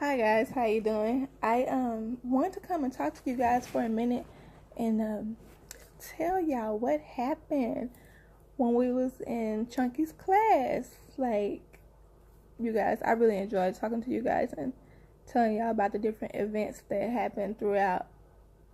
Hi guys, how you doing? I wanted to come and talk to you guys for a minute and tell y'all what happened when we was in Chunky's class. Like, you guys, I really enjoyed talking to you guys and telling y'all about the different events that happened throughout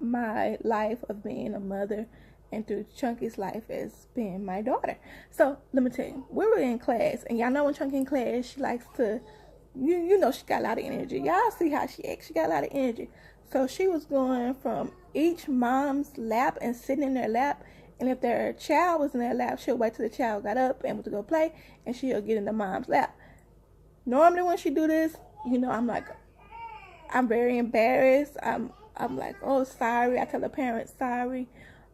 my life of being a mother and through Chunky's life as being my daughter. So let me tell you, we were in class, and y'all know when Chunky in class, she likes to you know she got a lot of energy. Y'all see how she acts. She got a lot of energy. So she was going from each mom's lap and sitting in their lap. And if their child was in their lap, she'll wait till the child got up and went to go play, and she'll get in the mom's lap. Normally when she do this, I'm very embarrassed. I'm like, oh, sorry. I tell the parent sorry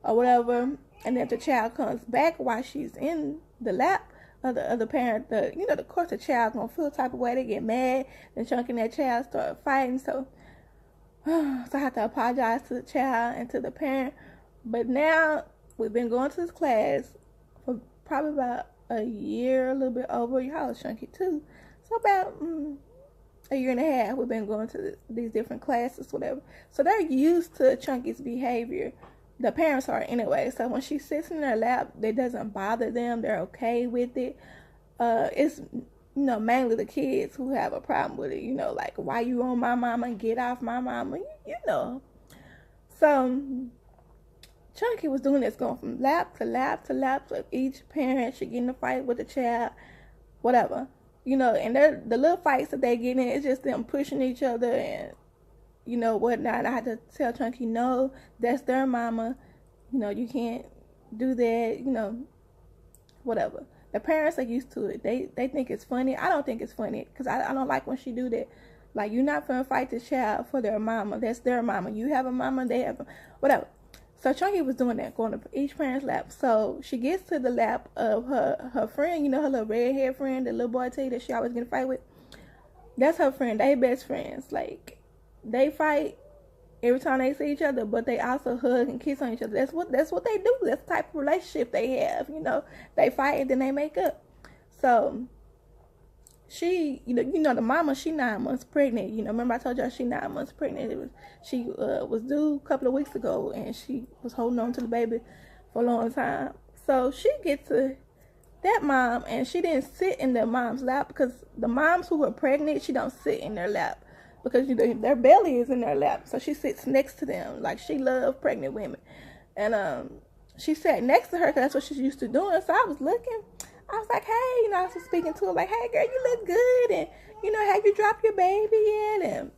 or whatever. And then if the child comes back while she's in the lap of the other parent, of course the child gonna feel the type of way. They get mad, and Chunky and that child start fighting. So I have to apologize to the child and to the parent. But now we've been going to this class for probably about a year, a little bit over. Y'all is Chunky too. So about a year and a half we've been going to these different classes, whatever. So they're used to Chunky's behavior. The parents are anyway. So when she sits in their lap, it doesn't bother them. They're okay with it. It's mainly the kids who have a problem with it. Like, why you on my mama? Get off my mama. So Chunky was doing this, going from lap to lap to lap. So each parent should get in a fight with the child, whatever. And the little fights that they get in, it's just them pushing each other and whatnot. I had to tell Chunky, no, that's their mama. You can't do that, whatever. The parents are used to it. They think it's funny. I don't think it's funny because I don't like when she do that. Like, you're not going to fight this child for their mama. That's their mama. You have a mama, they have whatever. So Chunky was doing that, going to each parent's lap. So she gets to the lap of her friend, her little red-haired friend, the little boy T that she always get in a fight with. That's her friend. They best friends. Like, they fight every time they see each other, but they also hug and kiss on each other. That's what they do. That's the type of relationship they have. They fight and then they make up. So she, the mama, she 9 months pregnant. Remember I told y'all she 9 months pregnant. She was due a couple of weeks ago, and she was holding on to the baby for a long time. So she gets to that mom, and she didn't sit in their mom's lap because the moms who were pregnant, she don't sit in their lap. Because their belly is in their lap, so she sits next to them. Like, she loves pregnant women, and she sat next to her because that's what she's used to doing. So I was looking, I was like, hey, I was speaking to her like, hey girl, you look good, and have you dropped your baby yet and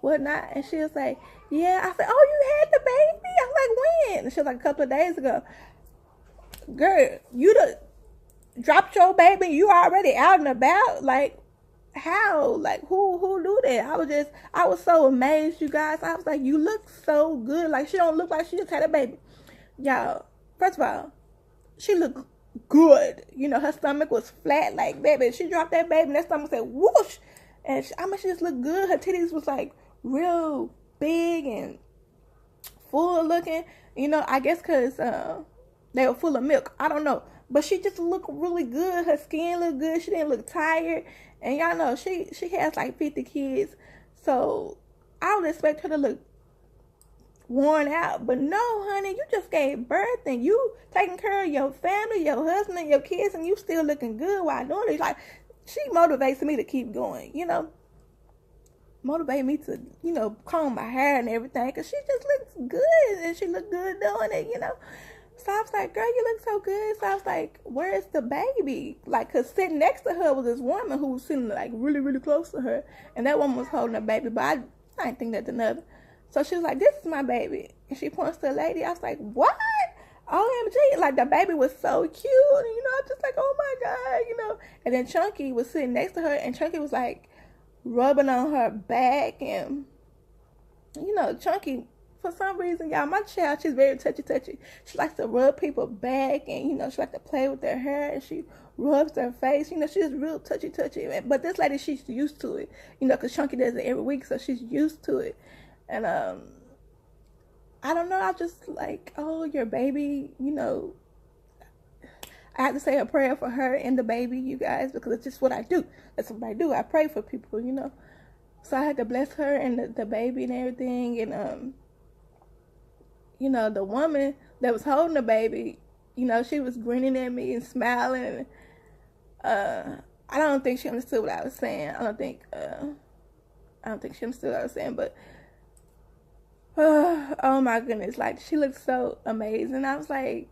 whatnot? And she was like, yeah. I said, oh, you had the baby? I was like, when? And she was like, a couple of days ago. Girl, you done dropped your baby? You already out and about? Like, how? Like, who do that? I was so amazed, you guys. I was like, you look so good. Like, she don't look like she just had a baby. Y'all, first of all, she looked good. Her stomach was flat like that, but she dropped that baby and that stomach said whoosh. And she just looked good. Her titties was like real big and full looking. I guess because they were full of milk. I don't know. But she just looked really good. Her skin looked good. She didn't look tired. And y'all know she has like 50 kids. So I would expect her to look worn out. But no, honey, you just gave birth and you taking care of your family, your husband, and your kids, and you still looking good while doing it. Like, she motivates me to keep going, Motivate me to, comb my hair and everything. Because she just looks good and she looked good doing it, So I was like, girl, you look so good. So I was like, where's the baby? Like, because sitting next to her was this woman who was sitting, like, really, really close to her. And that woman was holding a baby, but I didn't think that's another. So she was like, this is my baby. And she points to the lady. I was like, what? OMG. Like, the baby was so cute. And, I'm just like, oh, my God, And then Chunky was sitting next to her, and Chunky was, like, rubbing on her back. And, Chunky, for some reason, y'all, my child, she's very touchy. She likes to rub people back, and, she likes to play with their hair, and she rubs their face. She's real touchy. But this lady, she's used to it, because Chunky does it every week, so she's used to it. And, I don't know, I just like, oh, your baby, I have to say a prayer for her and the baby, you guys, because it's just what I do. That's what I do. I pray for people, So I had to bless her and the baby and everything. And, you know, the woman that was holding the baby, you know, she was grinning at me and smiling. I don't think she understood what I was saying. I don't think she understood what I was saying, but oh my goodness, like she looked so amazing. I was like,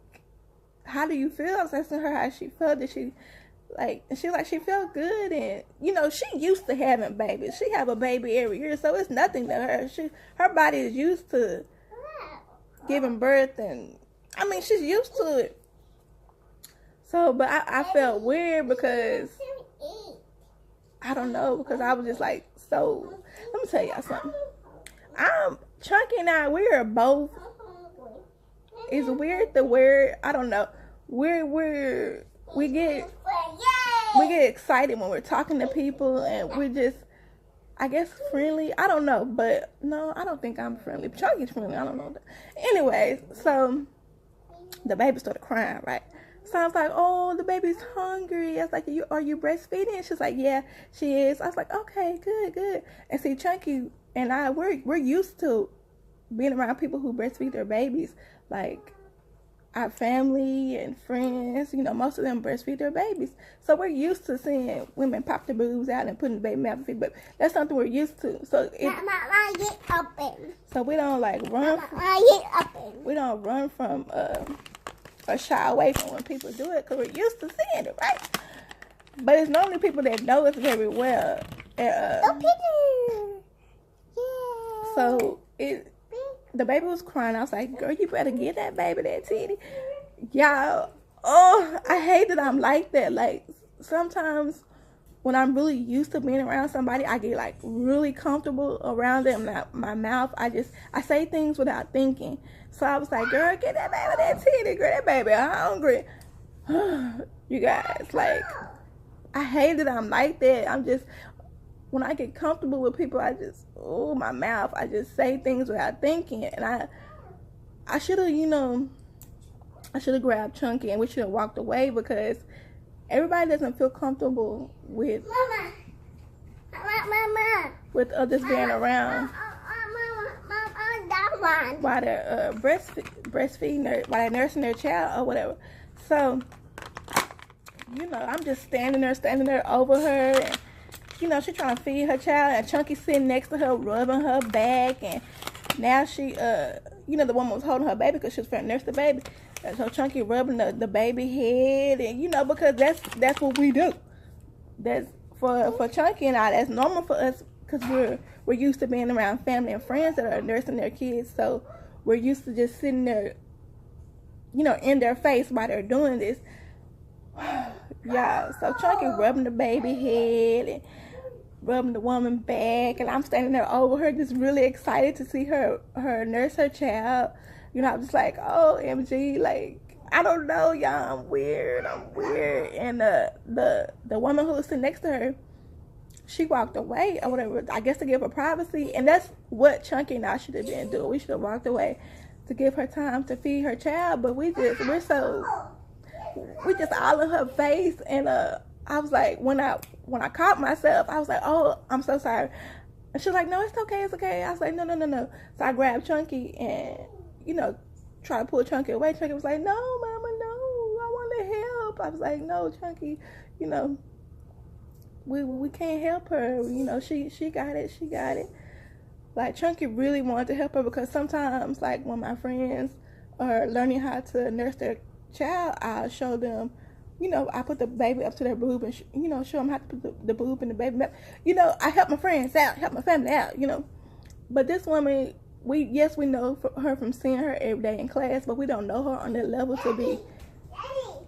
how do you feel? I was asking her how she felt. Did she like, and she like, she felt good. And you know, she used to having babies. She have a baby every year, so it's nothing to her. Her body is used to giving birth, and I mean, she's used to it. So, but I felt weird because I don't know, because I was just like, so let me tell y'all something. Chunky and I, we are both, it's weird the word, I don't know, we get excited when we're talking to people, and we're just, I guess, friendly. I don't know, but no, I don't think I'm friendly. Chunky's friendly, I don't know. Anyways, so the baby started crying, right? So I was like, oh, the baby's hungry. I was like, are you breastfeeding? She's like, yeah, she is. I was like, okay, good. And see, Chunky and I, we're used to being around people who breastfeed their babies. Like, our family and friends, you know, most of them breastfeed their babies. So we're used to seeing women pop their boobs out and putting the baby mouth feed, but that's something we're used to. So so we don't like run. We don't run from or shy away from when people do it, because we're used to seeing it, right? But it's normally people that know us very well. So the baby was crying. I was like, girl, you better get that baby that titty. Y'all, oh, I hate that I'm like that. Like, sometimes when I'm really used to being around somebody, I get like really comfortable around them. My mouth, I say things without thinking. So I was like, girl, get that baby that titty. Girl, that baby hungry. You guys, like, I hate that I'm like that. I'm just, when I get comfortable with people, my mouth, I just say things without thinking. And I should have, you know, I should have grabbed Chunky and we should have walked away, because everybody doesn't feel comfortable with others being around while they're breastfeeding, while they're nursing their child or whatever. So, you know, I'm just standing there over her, and you know, she's trying to feed her child, and Chunky sitting next to her, rubbing her back. And now she, you know, the woman was holding her baby because she was trying to nurse the baby. And so Chunky rubbing the baby head, and you know, because that's what we do. That's for Chunky and I, that's normal for us, because we're used to being around family and friends that are nursing their kids. So we're used to just sitting there, you know, in their face while they're doing this. Yeah, so Chunky rubbing the baby head and rubbing the woman back, and I'm standing there over her, just really excited to see her nurse her child. You know, I'm just like, oh, MG, like, I don't know, y'all, I'm weird. And the woman who was sitting next to her, she walked away or whatever, I guess to give her privacy. And that's what Chunky and I should have been doing. We should have walked away to give her time to feed her child, but we're just all in her face. And I was like, when I caught myself, I was like, oh, I'm so sorry. And she was like, no, it's okay. I was like, no. So I grabbed Chunky and, you know, try to pull Chunky away. Chunky was like, no, mama, no, I want to help. I was like, no, Chunky, you know, we can't help her. You know, she got it. Like, Chunky really wanted to help her, because sometimes, like, when my friends are learning how to nurse their child, I'll show them, you know, I put the baby up to their boob and, you know, show them how to put the boob in the baby mouth. You know, I help my friends out, help my family out, you know. But this woman, we know her from seeing her every day in class, but we don't know her on that level to be,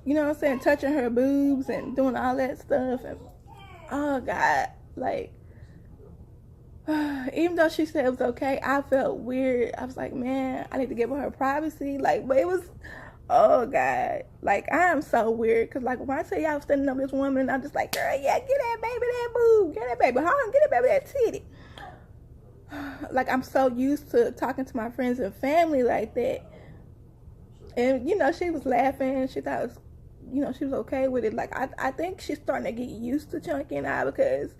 you know what I'm saying, touching her boobs and doing all that stuff. And oh God, like, even though she said it was okay, I felt weird. I was like, man, I need to give her privacy. Like, but it was, oh God, like, I am so weird, because like, when I tell you I was standing up with this woman, and I'm just like, girl, yeah, get that baby that boob, get that baby home, get that baby that titty. Like, I'm so used to talking to my friends and family like that. And, you know, she was laughing. She thought it was, you know, she was okay with it. Like, I think she's starting to get used to Chunky and I, because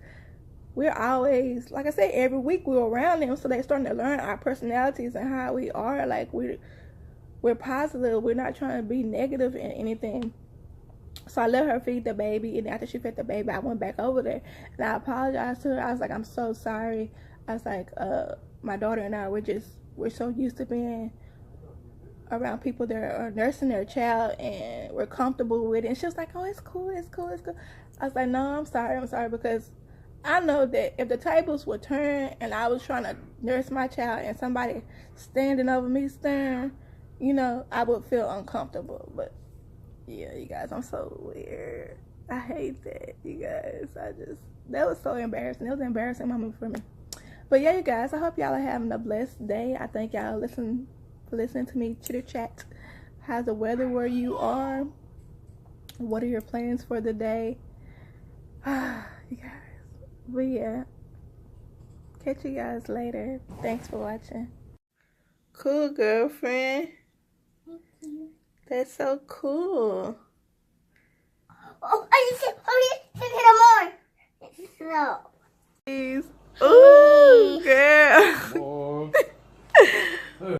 we're always, like I said, every week we're around them, so they're starting to learn our personalities and how we are. Like, we're positive. We're not trying to be negative in anything. So I let her feed the baby, and after she fed the baby, I went back over there and I apologized to her. I was like, I'm so sorry. I was like, my daughter and I, we're so used to being around people that are nursing their child, and we're comfortable with it. And she was like, oh, it's cool, it's cool, it's cool. I was like, no, I'm sorry, because I know that if the tables would turn and I was trying to nurse my child and somebody standing over me staring, you know, I would feel uncomfortable. But yeah, you guys, I'm so weird. I hate that, you guys. That was so embarrassing. It was an embarrassing moment for me. But yeah, you guys, I hope y'all are having a blessed day. I thank y'all for listening to me chitter chat. How's the weather where you are? What are your plans for the day? You guys. But yeah, catch you guys later. Thanks for watching. Cool, girlfriend. That's so cool. Oh, I just hit more. No. Please.